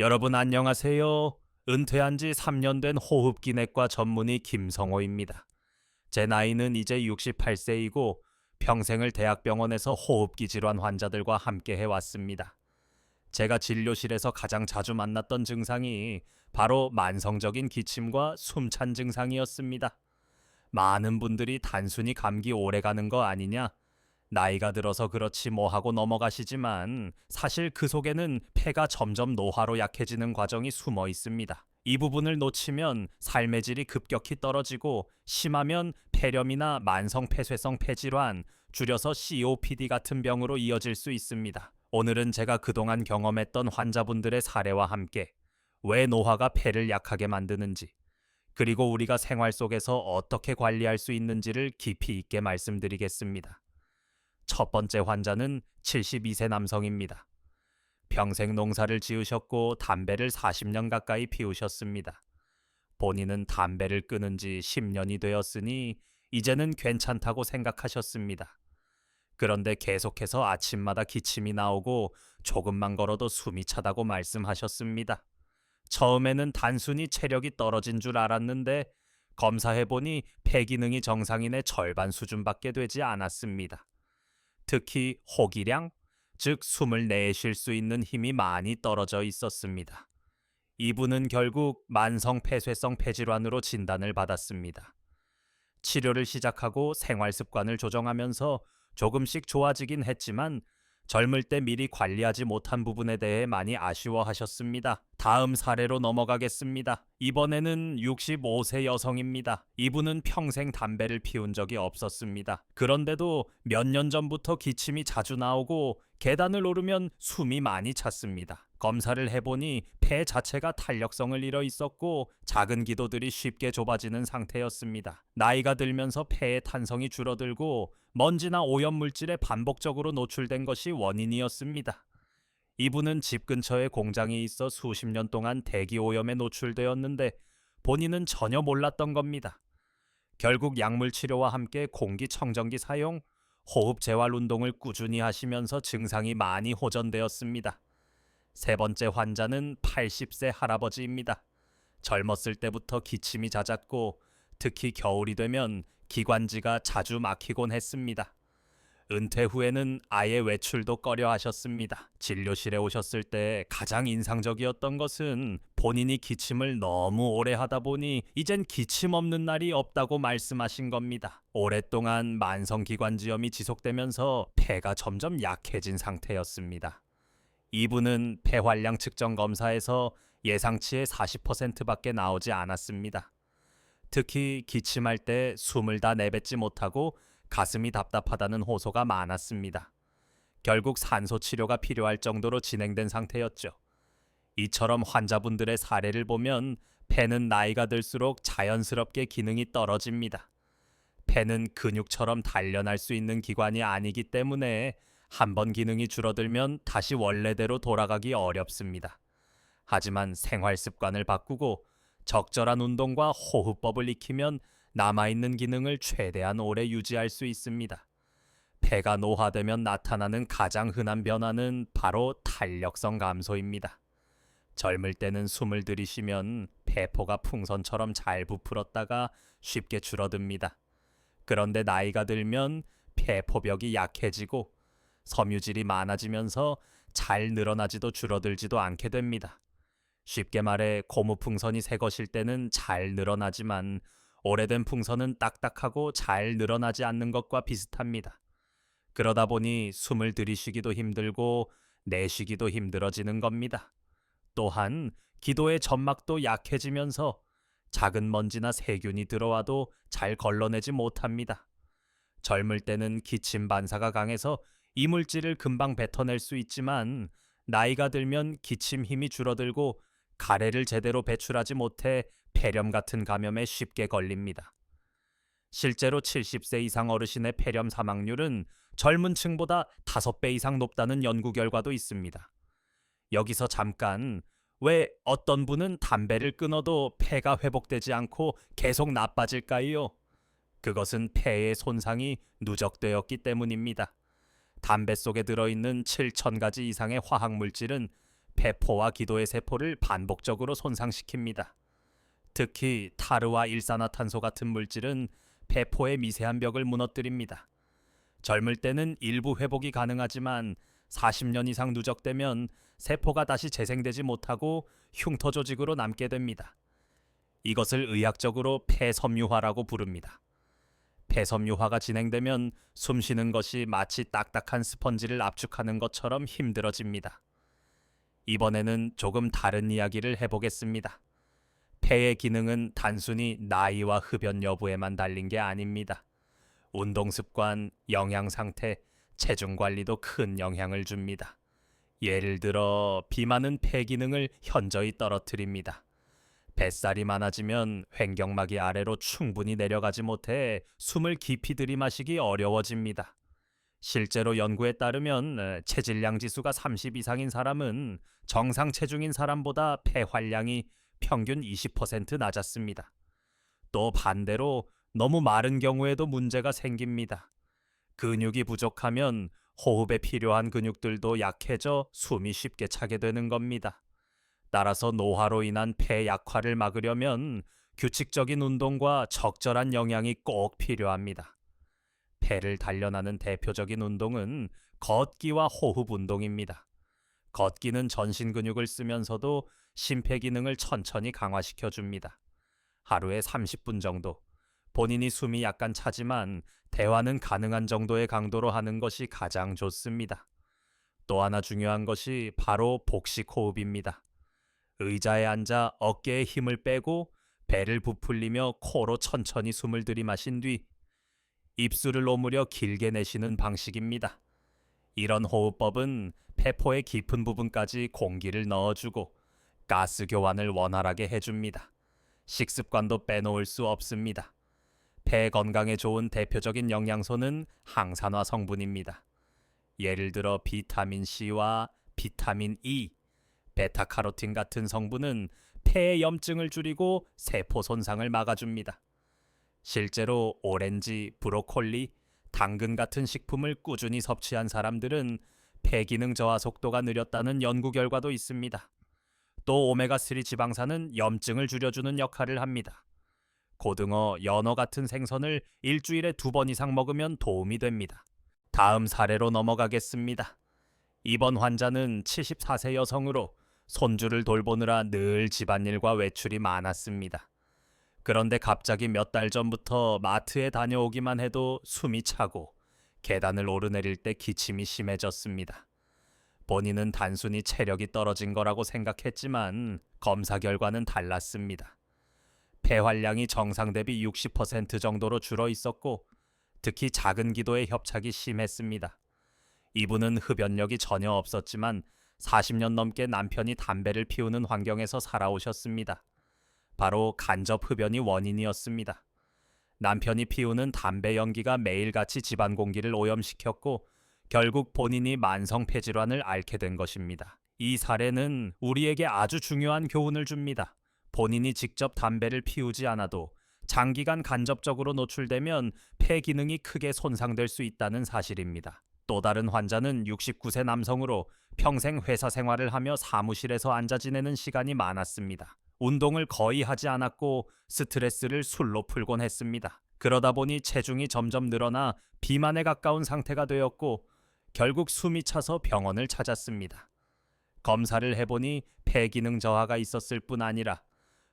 여러분 안녕하세요. 은퇴한 지 3년 된 호흡기내과 전문의 김성호입니다. 제 나이는 이제 68세이고 평생을 대학병원에서 호흡기 질환 환자들과 함께 해왔습니다. 제가 진료실에서 가장 자주 만났던 증상이 바로 만성적인 기침과 숨찬 증상이었습니다. 많은 분들이 단순히 감기 오래 가는 거 아니냐, 나이가 들어서 그렇지 뭐 하고 넘어가시지만 사실 그 속에는 폐가 점점 노화로 약해지는 과정이 숨어 있습니다. 이 부분을 놓치면 삶의 질이 급격히 떨어지고 심하면 폐렴이나 만성 폐쇄성 폐질환, 줄여서 COPD 같은 병으로 이어질 수 있습니다. 오늘은 제가 그동안 경험했던 환자분들의 사례와 함께 왜 노화가 폐를 약하게 만드는지, 그리고 우리가 생활 속에서 어떻게 관리할 수 있는지를 깊이 있게 말씀드리겠습니다. 첫 번째 환자는 72세 남성입니다. 평생 농사를 지으셨고 담배를 40년 가까이 피우셨습니다. 본인은 담배를 끊은 지 10년이 되었으니 이제는 괜찮다고 생각하셨습니다. 그런데 계속해서 아침마다 기침이 나오고 조금만 걸어도 숨이 차다고 말씀하셨습니다. 처음에는 단순히 체력이 떨어진 줄 알았는데 검사해보니 폐 기능이 정상인의 절반 수준밖에 되지 않았습니다. 특히 호기량, 즉 숨을 내쉴 수 있는 힘이 많이 떨어져 있었습니다. 이분은 결국 만성 폐쇄성 폐질환으로 진단을 받았습니다. 치료를 시작하고 생활 습관을 조정하면서 조금씩 좋아지긴 했지만 젊을 때 미리 관리하지 못한 부분에 대해 많이 아쉬워하셨습니다. 다음 사례로 넘어가겠습니다. 이번에는 65세 여성입니다. 이분은 평생 담배를 피운 적이 없었습니다. 그런데도 몇 년 전부터 기침이 자주 나오고 계단을 오르면 숨이 많이 찼습니다. 검사를 해보니 폐 자체가 탄력성을 잃어 있었고 작은 기도들이 쉽게 좁아지는 상태였습니다. 나이가 들면서 폐의 탄성이 줄어들고 먼지나 오염물질에 반복적으로 노출된 것이 원인이었습니다. 이분은 집 근처에 공장이 있어 수십 년 동안 대기 오염에 노출되었는데 본인은 전혀 몰랐던 겁니다. 결국 약물 치료와 함께 공기청정기 사용, 호흡 재활 운동을 꾸준히 하시면서 증상이 많이 호전되었습니다. 세 번째 환자는 80세 할아버지입니다. 젊었을 때부터 기침이 잦았고 특히 겨울이 되면 기관지가 자주 막히곤 했습니다. 은퇴 후에는 아예 외출도 꺼려 하셨습니다. 진료실에 오셨을 때 가장 인상적이었던 것은 본인이 기침을 너무 오래 하다 보니 이젠 기침 없는 날이 없다고 말씀하신 겁니다. 오랫동안 만성기관지염이 지속되면서 폐가 점점 약해진 상태였습니다. 이분은 폐활량 측정 검사에서 예상치의 40%밖에 나오지 않았습니다. 특히 기침할 때 숨을 다 내뱉지 못하고 가슴이 답답하다는 호소가 많았습니다. 결국 산소 치료가 필요할 정도로 진행된 상태였죠. 이처럼 환자분들의 사례를 보면 폐는 나이가 들수록 자연스럽게 기능이 떨어집니다. 폐는 근육처럼 단련할 수 있는 기관이 아니기 때문에 한번 기능이 줄어들면 다시 원래대로 돌아가기 어렵습니다. 하지만 생활 습관을 바꾸고 적절한 운동과 호흡법을 익히면 남아있는 기능을 최대한 오래 유지할 수 있습니다. 폐가 노화되면 나타나는 가장 흔한 변화는 바로 탄력성 감소입니다. 젊을 때는 숨을 들이쉬면 폐포가 풍선처럼 잘 부풀었다가 쉽게 줄어듭니다. 그런데 나이가 들면 폐포벽이 약해지고 섬유질이 많아지면서 잘 늘어나지도 줄어들지도 않게 됩니다. 쉽게 말해 고무풍선이 새 것일 때는 잘 늘어나지만 오래된 풍선은 딱딱하고 잘 늘어나지 않는 것과 비슷합니다. 그러다 보니 숨을 들이쉬기도 힘들고 내쉬기도 힘들어지는 겁니다. 또한 기도의 점막도 약해지면서 작은 먼지나 세균이 들어와도 잘 걸러내지 못합니다. 젊을 때는 기침 반사가 강해서 이물질을 금방 뱉어낼 수 있지만 나이가 들면 기침 힘이 줄어들고 가래를 제대로 배출하지 못해 폐렴 같은 감염에 쉽게 걸립니다. 실제로 70세 이상 어르신의 폐렴 사망률은 젊은 층보다 5배 이상 높다는 연구 결과도 있습니다. 여기서 잠깐, 왜 어떤 분은 담배를 끊어도 폐가 회복되지 않고 계속 나빠질까요? 그것은 폐의 손상이 누적되었기 때문입니다. 담배 속에 들어있는 7,000가지 이상의 화학물질은 배포와 기도의 세포를 반복적으로 손상시킵니다. 특히 타르와 일산화탄소 같은 물질은 배포의 미세한 벽을 무너뜨립니다. 젊을 때는 일부 회복이 가능하지만 40년 이상 누적되면 세포가 다시 재생되지 못하고 흉터 조직으로 남게 됩니다. 이것을 의학적으로 폐섬유화라고 부릅니다. 폐섬유화가 진행되면 숨쉬는 것이 마치 딱딱한 스펀지를 압축하는 것처럼 힘들어집니다. 이번에는 조금 다른 이야기를 해보겠습니다. 폐의 기능은 단순히 나이와 흡연 여부에만 달린 게 아닙니다. 운동 습관, 영양 상태, 체중 관리도 큰 영향을 줍니다. 예를 들어 비만은 폐 기능을 현저히 떨어뜨립니다. 뱃살이 많아지면 횡격막이 아래로 충분히 내려가지 못해 숨을 깊이 들이마시기 어려워집니다. 실제로 연구에 따르면 체질량 지수가 30 이상인 사람은 정상 체중인 사람보다 폐활량이 평균 20% 낮았습니다. 또 반대로 너무 마른 경우에도 문제가 생깁니다. 근육이 부족하면 호흡에 필요한 근육들도 약해져 숨이 쉽게 차게 되는 겁니다. 따라서 노화로 인한 폐 약화를 막으려면 규칙적인 운동과 적절한 영양이 꼭 필요합니다. 폐를 단련하는 대표적인 운동은 걷기와 호흡 운동입니다. 걷기는 전신 근육을 쓰면서도 심폐 기능을 천천히 강화시켜 줍니다. 하루에 30분 정도. 본인이 숨이 약간 차지만 대화는 가능한 정도의 강도로 하는 것이 가장 좋습니다. 또 하나 중요한 것이 바로 복식 호흡입니다. 의자에 앉아 어깨에 힘을 빼고 배를 부풀리며 코로 천천히 숨을 들이마신 뒤 입술을 오므려 길게 내쉬는 방식입니다. 이런 호흡법은 폐포의 깊은 부분까지 공기를 넣어주고 가스 교환을 원활하게 해줍니다. 식습관도 빼놓을 수 없습니다. 폐 건강에 좋은 대표적인 영양소는 항산화 성분입니다. 예를 들어 비타민 C와 비타민 E, 베타카로틴 같은 성분은 폐의 염증을 줄이고 세포 손상을 막아줍니다. 실제로 오렌지, 브로콜리, 당근 같은 식품을 꾸준히 섭취한 사람들은 폐 기능 저하 속도가 느렸다는 연구 결과도 있습니다. 또 오메가3 지방산은 염증을 줄여주는 역할을 합니다. 고등어, 연어 같은 생선을 일주일에 2번 이상 먹으면 도움이 됩니다. 다음 사례로 넘어가겠습니다. 이번 환자는 74세 여성으로 손주를 돌보느라 늘 집안일과 외출이 많았습니다. 그런데 갑자기 몇 달 전부터 마트에 다녀오기만 해도 숨이 차고 계단을 오르내릴 때 기침이 심해졌습니다. 본인은 단순히 체력이 떨어진 거라고 생각했지만 검사 결과는 달랐습니다. 폐활량이 정상 대비 60% 정도로 줄어 있었고 특히 작은 기도에 협착이 심했습니다. 이분은 흡연력이 전혀 없었지만 40년 넘게 남편이 담배를 피우는 환경에서 살아오셨습니다. 바로 간접 흡연이 원인이었습니다. 남편이 피우는 담배 연기가 매일같이 집안 공기를 오염시켰고 결국 본인이 만성 폐질환을 앓게 된 것입니다. 이 사례는 우리에게 아주 중요한 교훈을 줍니다. 본인이 직접 담배를 피우지 않아도 장기간 간접적으로 노출되면 폐 기능이 크게 손상될 수 있다는 사실입니다. 또 다른 환자는 69세 남성으로 평생 회사 생활을 하며 사무실에서 앉아 지내는 시간이 많았습니다. 운동을 거의 하지 않았고 스트레스를 술로 풀곤 했습니다. 그러다 보니 체중이 점점 늘어나 비만에 가까운 상태가 되었고 결국 숨이 차서 병원을 찾았습니다. 검사를 해보니 폐 기능 저하가 있었을 뿐 아니라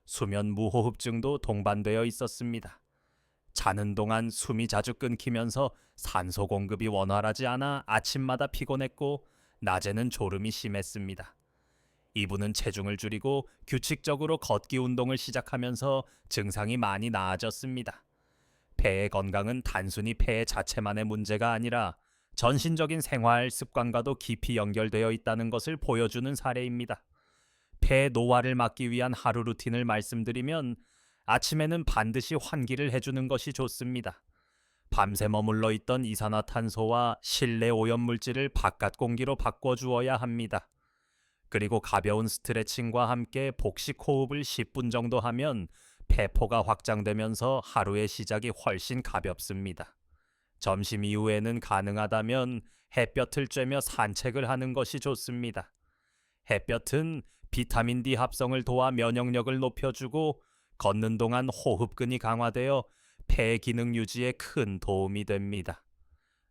수면 무호흡증도 동반되어 있었습니다. 자는 동안 숨이 자주 끊기면서 산소 공급이 원활하지 않아 아침마다 피곤했고 낮에는 졸음이 심했습니다. 이분은 체중을 줄이고 규칙적으로 걷기 운동을 시작하면서 증상이 많이 나아졌습니다. 폐의 건강은 단순히 폐 자체만의 문제가 아니라 전신적인 생활 습관과도 깊이 연결되어 있다는 것을 보여주는 사례입니다. 폐 노화를 막기 위한 하루 루틴을 말씀드리면 아침에는 반드시 환기를 해주는 것이 좋습니다. 밤새 머물러 있던 이산화탄소와 실내 오염물질을 바깥 공기로 바꿔주어야 합니다. 그리고 가벼운 스트레칭과 함께 복식 호흡을 10분 정도 하면 폐포가 확장되면서 하루의 시작이 훨씬 가볍습니다. 점심 이후에는 가능하다면 햇볕을 쬐며 산책을 하는 것이 좋습니다. 햇볕은 비타민 D 합성을 도와 면역력을 높여주고 걷는 동안 호흡근이 강화되어 폐 기능 유지에 큰 도움이 됩니다.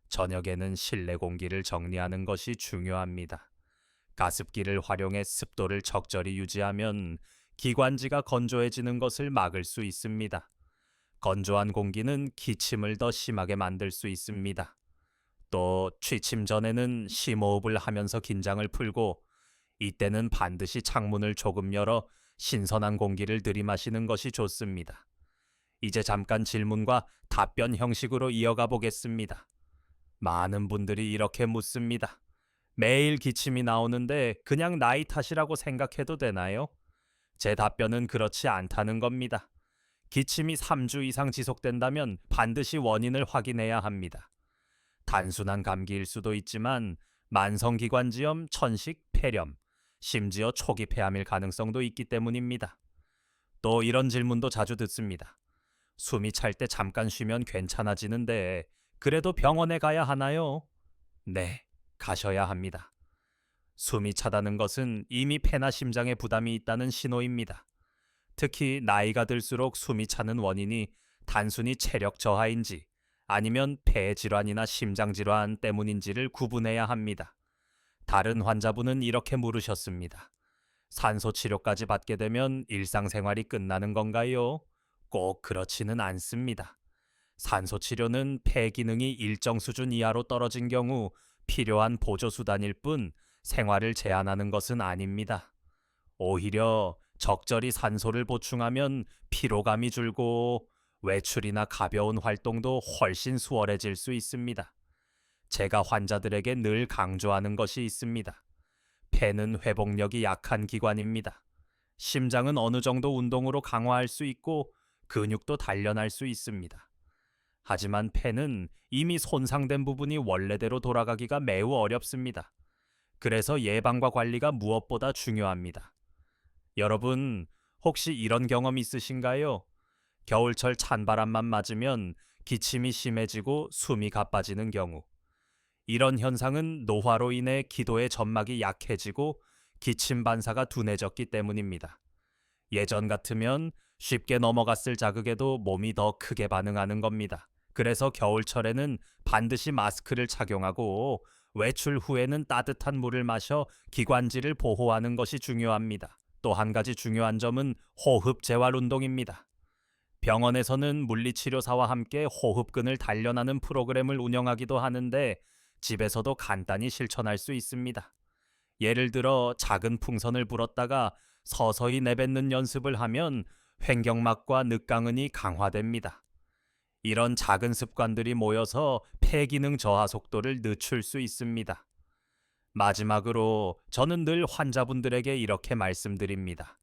저녁에는 실내 공기를 정리하는 것이 중요합니다. 가습기를 활용해 습도를 적절히 유지하면 기관지가 건조해지는 것을 막을 수 있습니다. 건조한 공기는 기침을 더 심하게 만들 수 있습니다. 또 취침 전에는 심호흡을 하면서 긴장을 풀고 이때는 반드시 창문을 조금 열어 신선한 공기를 들이마시는 것이 좋습니다. 이제 잠깐 질문과 답변 형식으로 이어가 보겠습니다. 많은 분들이 이렇게 묻습니다. 매일 기침이 나오는데 그냥 나이 탓이라고 생각해도 되나요? 제 답변은 그렇지 않다는 겁니다. 기침이 3주 이상 지속된다면 반드시 원인을 확인해야 합니다. 단순한 감기일 수도 있지만 만성기관지염, 천식, 폐렴, 심지어 초기 폐암일 가능성도 있기 때문입니다. 또 이런 질문도 자주 듣습니다. 숨이 찰 때 잠깐 쉬면 괜찮아지는데 그래도 병원에 가야 하나요? 네, 가셔야 합니다. 숨이 차다는 것은 이미 폐나 심장에 부담이 있다는 신호입니다. 특히 나이가 들수록 숨이 차는 원인이 단순히 체력 저하인지 아니면 폐 질환이나 심장 질환 때문인지를 구분해야 합니다. 다른 환자분은 이렇게 물으셨습니다. 산소 치료까지 받게 되면 일상생활이 끝나는 건가요? 꼭 그렇지는 않습니다. 산소 치료는 폐 기능이 일정 수준 이하로 떨어진 경우 필요한 보조수단일 뿐 생활을 제한하는 것은 아닙니다. 오히려 적절히 산소를 보충하면 피로감이 줄고 외출이나 가벼운 활동도 훨씬 수월해질 수 있습니다. 제가 환자들에게 늘 강조하는 것이 있습니다. 폐는 회복력이 약한 기관입니다. 심장은 어느 정도 운동으로 강화할 수 있고 근육도 단련할 수 있습니다. 하지만 폐는 이미 손상된 부분이 원래대로 돌아가기가 매우 어렵습니다. 그래서 예방과 관리가 무엇보다 중요합니다. 여러분, 혹시 이런 경험 있으신가요? 겨울철 찬바람만 맞으면 기침이 심해지고 숨이 가빠지는 경우. 이런 현상은 노화로 인해 기도의 점막이 약해지고 기침 반사가 둔해졌기 때문입니다. 예전 같으면 쉽게 넘어갔을 자극에도 몸이 더 크게 반응하는 겁니다. 그래서 겨울철에는 반드시 마스크를 착용하고 외출 후에는 따뜻한 물을 마셔 기관지를 보호하는 것이 중요합니다. 또 한 가지 중요한 점은 호흡 재활 운동입니다. 병원에서는 물리치료사와 함께 호흡근을 단련하는 프로그램을 운영하기도 하는데 집에서도 간단히 실천할 수 있습니다. 예를 들어 작은 풍선을 불었다가 서서히 내뱉는 연습을 하면 횡격막과 늑강은이 강화됩니다. 이런 작은 습관들이 모여서 폐기능 저하 속도를 늦출 수 있습니다. 마지막으로 저는 늘 환자분들에게 이렇게 말씀드립니다.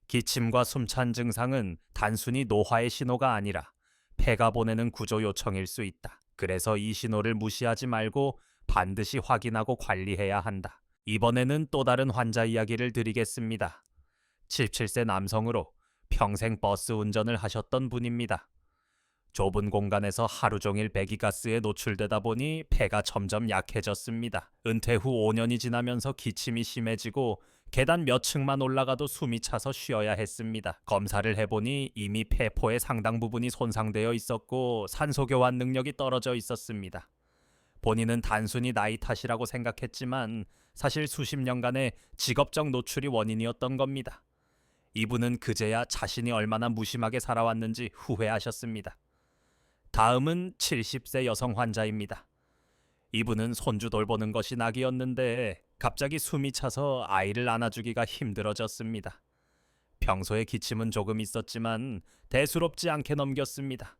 기침과 숨찬 증상은 단순히 노화의 신호가 아니라 폐가 보내는 구조 요청일 수 있다. 그래서 이 신호를 무시하지 말고 반드시 확인하고 관리해야 한다. 이번에는 또 다른 환자 이야기를 드리겠습니다. 77세 남성으로 평생 버스 운전을 하셨던 분입니다. 좁은 공간에서 하루 종일 배기가스에 노출되다 보니 폐가 점점 약해졌습니다. 은퇴 후 5년이 지나면서 기침이 심해지고 계단 몇 층만 올라가도 숨이 차서 쉬어야 했습니다. 검사를 해보니 이미 폐포의 상당 부분이 손상되어 있었고 산소 교환 능력이 떨어져 있었습니다. 본인은 단순히 나이 탓이라고 생각했지만 사실 수십 년간의 직업적 노출이 원인이었던 겁니다. 이분은 그제야 자신이 얼마나 무심하게 살아왔는지 후회하셨습니다. 다음은 70세 여성 환자입니다. 이분은 손주 돌보는 것이 낙이었는데 갑자기 숨이 차서 아이를 안아주기가 힘들어졌습니다. 평소에 기침은 조금 있었지만 대수롭지 않게 넘겼습니다.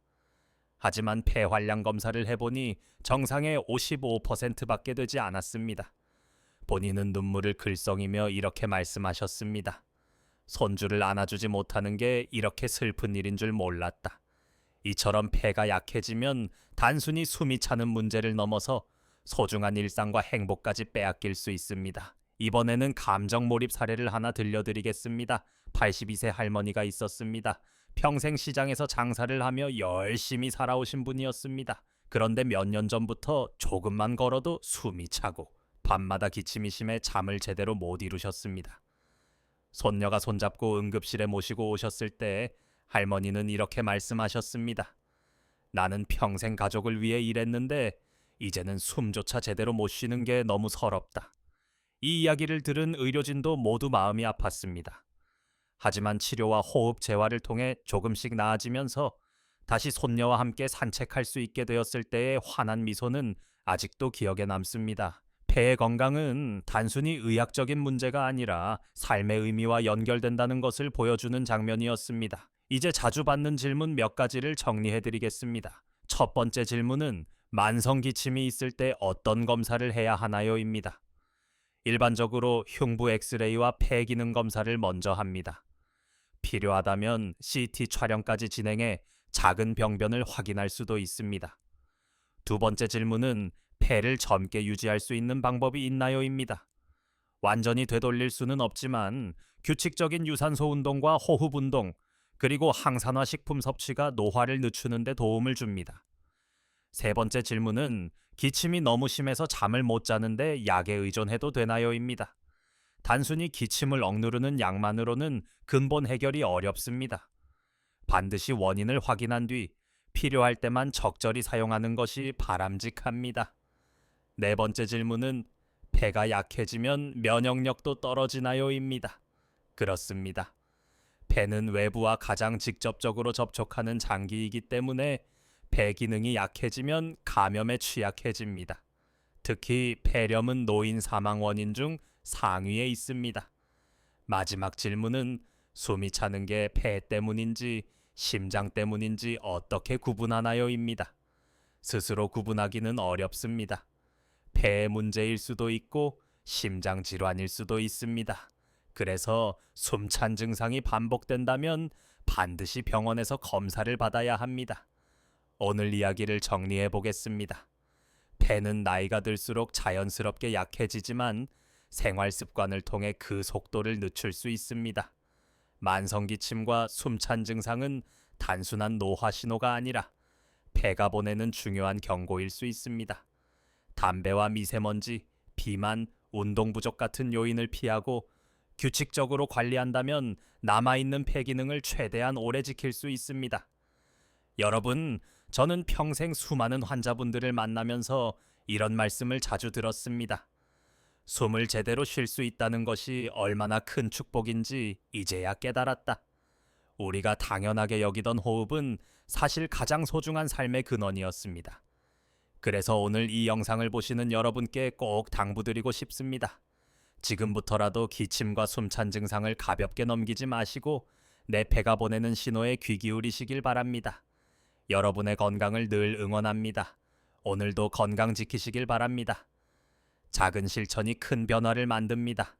하지만 폐활량 검사를 해보니 정상의 55%밖에 되지 않았습니다. 본인은 눈물을 글썽이며 이렇게 말씀하셨습니다. 손주를 안아주지 못하는 게 이렇게 슬픈 일인 줄 몰랐다. 이처럼 폐가 약해지면 단순히 숨이 차는 문제를 넘어서 소중한 일상과 행복까지 빼앗길 수 있습니다. 이번에는 감정 몰입 사례를 하나 들려드리겠습니다. 82세 할머니가 있었습니다. 평생 시장에서 장사를 하며 열심히 살아오신 분이었습니다. 그런데 몇 년 전부터 조금만 걸어도 숨이 차고 밤마다 기침이 심해 잠을 제대로 못 이루셨습니다. 손녀가 손잡고 응급실에 모시고 오셨을 때 할머니는 이렇게 말씀하셨습니다. 나는 평생 가족을 위해 일했는데 이제는 숨조차 제대로 못 쉬는 게 너무 서럽다. 이 이야기를 들은 의료진도 모두 마음이 아팠습니다. 하지만 치료와 호흡 재활을 통해 조금씩 나아지면서 다시 손녀와 함께 산책할 수 있게 되었을 때의 환한 미소는 아직도 기억에 남습니다. 폐의 건강은 단순히 의학적인 문제가 아니라 삶의 의미와 연결된다는 것을 보여주는 장면이었습니다. 이제 자주 받는 질문 몇 가지를 정리해 드리겠습니다. 첫 번째 질문은 만성 기침이 있을 때 어떤 검사를 해야 하나요?입니다. 일반적으로 흉부 엑스레이와 폐 기능 검사를 먼저 합니다. 필요하다면 CT 촬영까지 진행해 작은 병변을 확인할 수도 있습니다. 두 번째 질문은 폐를 젊게 유지할 수 있는 방법이 있나요?입니다. 완전히 되돌릴 수는 없지만 규칙적인 유산소 운동과 호흡 운동, 그리고 항산화 식품 섭취가 노화를 늦추는 데 도움을 줍니다. 세 번째 질문은 기침이 너무 심해서 잠을 못 자는데 약에 의존해도 되나요?입니다. 단순히 기침을 억누르는 약만으로는 근본 해결이 어렵습니다. 반드시 원인을 확인한 뒤 필요할 때만 적절히 사용하는 것이 바람직합니다. 네 번째 질문은 폐가 약해지면 면역력도 떨어지나요?입니다. 그렇습니다. 폐는 외부와 가장 직접적으로 접촉하는 장기이기 때문에 폐 기능이 약해지면 감염에 취약해집니다. 특히 폐렴은 노인 사망 원인 중 상위에 있습니다. 마지막 질문은 숨이 차는 게 폐 때문인지 심장 때문인지 어떻게 구분하나요?입니다. 스스로 구분하기는 어렵습니다. 폐의 문제일 수도 있고 심장 질환일 수도 있습니다. 그래서 숨찬 증상이 반복된다면 반드시 병원에서 검사를 받아야 합니다. 오늘 이야기를 정리해 보겠습니다. 폐는 나이가 들수록 자연스럽게 약해지지만 생활 습관을 통해 그 속도를 늦출 수 있습니다. 만성기침과 숨찬 증상은 단순한 노화 신호가 아니라 폐가 보내는 중요한 경고일 수 있습니다. 담배와 미세먼지, 비만, 운동 부족 같은 요인을 피하고 규칙적으로 관리한다면 남아있는 폐 기능을 최대한 오래 지킬 수 있습니다. 여러분, 저는 평생 수많은 환자분들을 만나면서 이런 말씀을 자주 들었습니다. 숨을 제대로 쉴 수 있다는 것이 얼마나 큰 축복인지 이제야 깨달았다. 우리가 당연하게 여기던 호흡은 사실 가장 소중한 삶의 근원이었습니다. 그래서 오늘 이 영상을 보시는 여러분께 꼭 당부드리고 싶습니다. 지금부터라도 기침과 숨찬 증상을 가볍게 넘기지 마시고 내 폐가 보내는 신호에 귀 기울이시길 바랍니다. 여러분의 건강을 늘 응원합니다. 오늘도 건강 지키시길 바랍니다. 작은 실천이 큰 변화를 만듭니다.